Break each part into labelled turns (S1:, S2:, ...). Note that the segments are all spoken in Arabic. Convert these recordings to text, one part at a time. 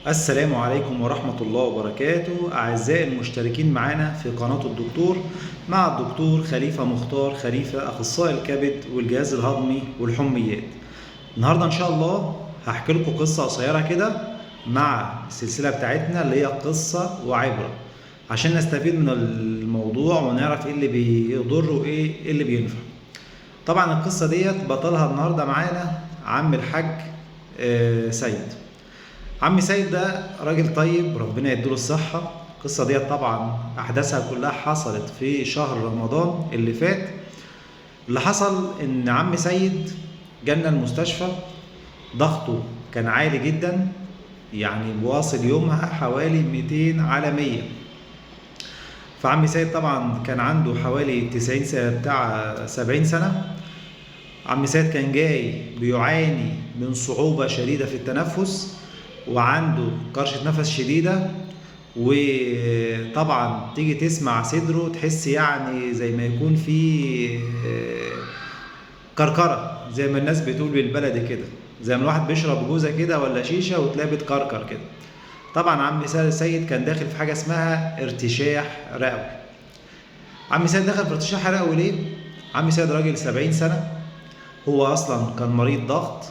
S1: السلام عليكم ورحمة الله وبركاته أعزائي المشتركين معنا في قناة الدكتور مع الدكتور خليفة مختار خليفة أخصائي الكبد والجهاز الهضمي والحميات. النهاردة إن شاء الله هحكي لكم قصة قصيرة كده مع السلسلة بتاعتنا اللي هي قصة وعبرة عشان نستفيد من الموضوع ونعرف إيه اللي بيضر وإيه اللي بينفع. طبعا القصة ديت بطلها النهاردة معانا عم الحاج سيد. عم سيد ده راجل طيب ربنا يديله الصحة. القصة ديت طبعا أحداثها كلها حصلت في شهر رمضان اللي فات. اللي حصل إن عم سيد جالنا المستشفى، ضغطه كان عالي جدا، يعني واصل يومها حوالي 200 على 100. فعم سيد طبعا كان عنده حوالي 90 سنة، بتاع 70 سنة. عم سيد كان جاي بيعاني من صعوبة شديدة في التنفس وعنده كرشة نفس شديدة، وطبعا تيجي تسمع صدره تحس يعني زي ما يكون في كركرة، زي ما الناس بتقول بالبلدي كده، زي ما الواحد بيشرب جوزة كده ولا شيشة وتلاقيه بتكركر كده. طبعا عم سيد كان داخل في حاجة اسمها ارتشاح رئوي. عم سيد دخل في ارتشاح رئوي ليه؟ عم سيد راجل 70 سنة، هو أصلا كان مريض ضغط.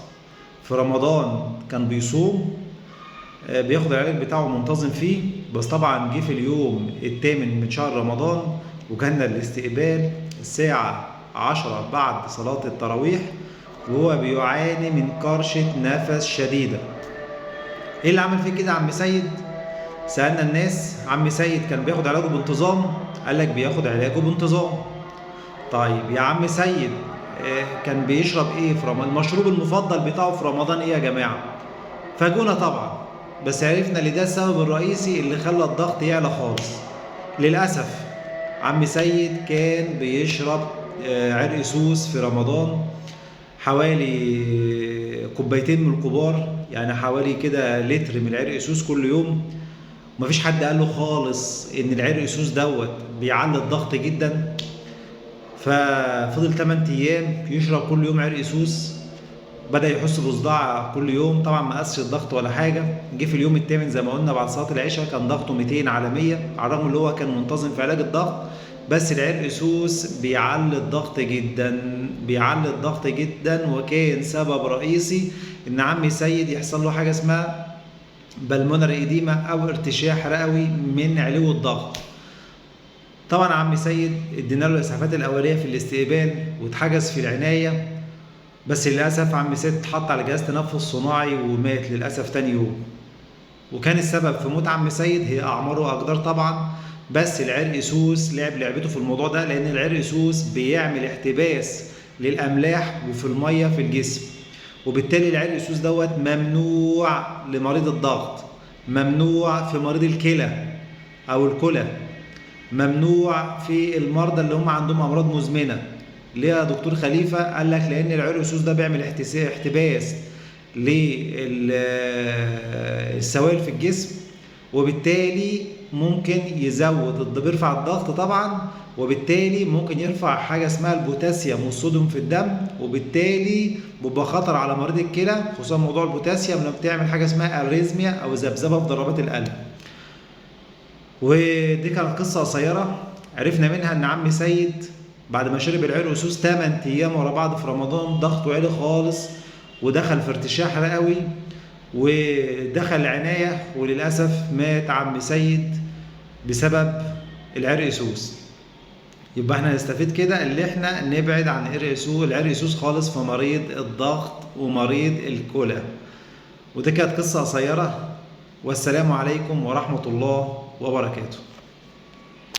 S1: في رمضان كان بيصوم، بياخد العلاج بتاعه منتظم فيه، بس طبعا جه في اليوم الثامن من شهر رمضان وكان الاستقبال الساعة 10 بعد صلاة التراويح وهو بيعاني من كرشة نفس شديدة. ايه اللي عمل فيه كده عم سيد؟ سألنا الناس. عم سيد كان بياخد علاجه بانتظام؟ قال لك بياخد علاجه بانتظام. طيب يا عم سيد، كان بيشرب ايه في رمضان؟ المشروب المفضل بتاعه في رمضان ايه يا جماعة؟ فاجونا طبعا، بس عرفنا ان ده السبب الرئيسي اللي خلى الضغط يعلى خالص. للأسف عم سيد كان بيشرب عرق سوس في رمضان، حوالي كوبايتين من الكبار، يعني حوالي كده لتر من العرق سوس كل يوم. ومفيش حد قال له خالص ان العرق سوس دوت بيعلي الضغط جدا. ففضل 8 ايام يشرب كل يوم عرق سوس، بدأ يحس بصداع كل يوم. طبعا ما قاسش الضغط ولا حاجة. جه في اليوم الثامن زي ما قلنا بعد صلاة العشاء كان ضغطه 200 على 100، على الرغم اللي هو كان منتظم في علاج الضغط، بس العرق سوس بيعلي الضغط جدا، بيعلي الضغط جدا، وكان سبب رئيسي ان عمي سيد يحصل له حاجة اسمها بالمونر إديمة او ارتشاح رئوي من علو الضغط. طبعا عمي سيد ادينا له الاسعافات الاوليه في الاستقبال واتحجز في العنايه، بس للأسف عم سيد اتحط على جهاز تنفس صناعي ومات للأسف تاني يوم. وكان السبب في موت عم سيد هي أعمار وأقدار طبعا، بس العرق سوس لعب لعبته في الموضوع ده، لأن العرق سوس بيعمل احتباس للأملاح وفي المية في الجسم، وبالتالي العرق سوس دوت ممنوع لمريض الضغط، ممنوع في مريض الكلى أو الكلى، ممنوع في المرضى اللي هم عندهم أمراض مزمنة. ليه يا دكتور خليفة؟ قال لك لأن العرق سوس ده بيعمل احتباس للسوائل في الجسم، وبالتالي ممكن يزود بيرفع الضغط طبعا، وبالتالي ممكن يرفع حاجة اسمها البوتاسيوم والصوديوم في الدم، وبالتالي بيبقى خطر على مريض الكلى، خصوصا موضوع البوتاسيوم لما بتعمل حاجة اسمها اريزميا أو ذبذبة في ضربات القلب. ودي كانت قصة قصيرة عرفنا منها ان عم سيد بعد ما شرب العرق سوس 8 ايام ورا بعض في رمضان ضغطه عالي خالص ودخل في ارتشاح رئوي ودخل العناية، وللأسف مات عم سيد بسبب العرق سوس. يبقى احنا نستفيد كده اللي احنا نبعد عن العرق سوس خالص في مريض الضغط ومريض الكلى. ودي كانت قصة قصيرة، والسلام عليكم ورحمة الله وبركاته.